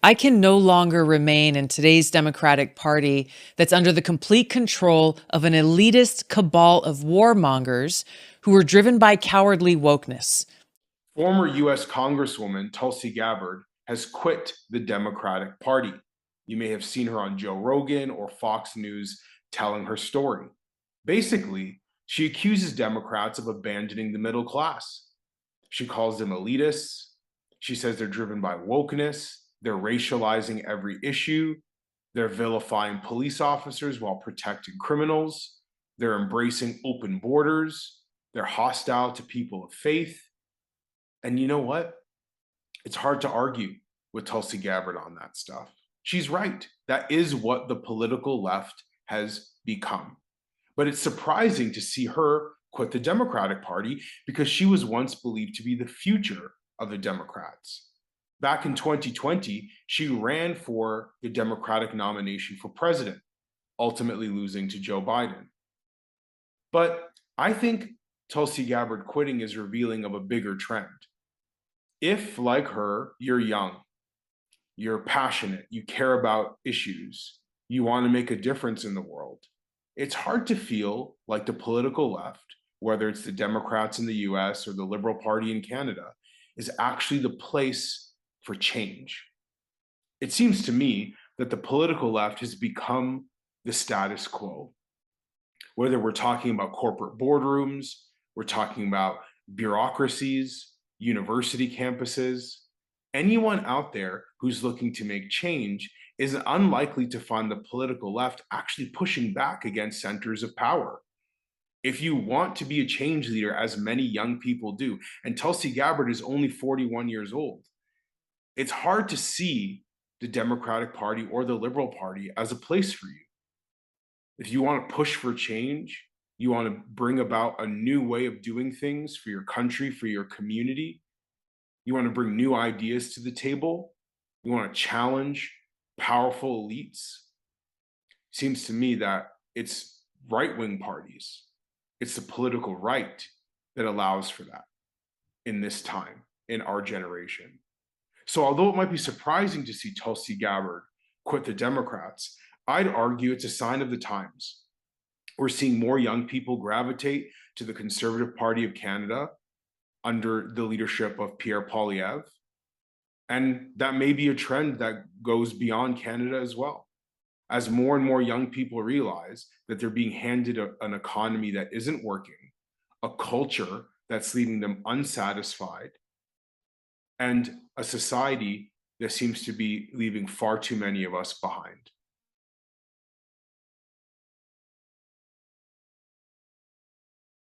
I can no longer remain in today's Democratic Party that's under the complete control of an elitist cabal of warmongers who are driven by cowardly wokeness. Former US Congresswoman Tulsi Gabbard has quit the Democratic Party. You may have seen her on Joe Rogan or Fox News telling her story. Basically, she accuses Democrats of abandoning the middle class. She calls them elitists. She says they're driven by wokeness. They're racializing every issue. They're vilifying police officers while protecting criminals. They're embracing open borders. They're hostile to people of faith. And you know what? It's hard to argue with Tulsi Gabbard on that stuff. She's right. That is what the political left has become. But it's surprising to see her quit the Democratic Party because she was once believed to be the future of the Democrats. Back in 2020, she ran for the Democratic nomination for president, ultimately losing to Joe Biden. But I think Tulsi Gabbard quitting is revealing of a bigger trend. If, like her, you're young, you're passionate, you care about issues, you want to make a difference in the world, it's hard to feel like the political left, whether it's the Democrats in the US or the Liberal Party in Canada, is actually the place for change. It seems to me that the political left has become the status quo. Whether we're talking about corporate boardrooms, we're talking about bureaucracies, university campuses, anyone out there who's looking to make change is unlikely to find the political left actually pushing back against centers of power. If you want to be a change leader, as many young people do, and Tulsi Gabbard is only 41 years old, it's hard to see the Democratic Party or the Liberal Party as a place for you. If you want to push for change, you want to bring about a new way of doing things for your country, for your community, you want to bring new ideas to the table, you want to challenge powerful elites, seems to me that it's right-wing parties, it's the political right that allows for that in this time, in our generation. So although it might be surprising to see Tulsi Gabbard quit the Democrats, I'd argue it's a sign of the times. We're seeing more young people gravitate to the Conservative Party of Canada under the leadership of Pierre Poilievre. And that may be a trend that goes beyond Canada as well. As more and more young people realize that they're being handed an economy that isn't working, a culture that's leaving them unsatisfied, and a society that seems to be leaving far too many of us behind.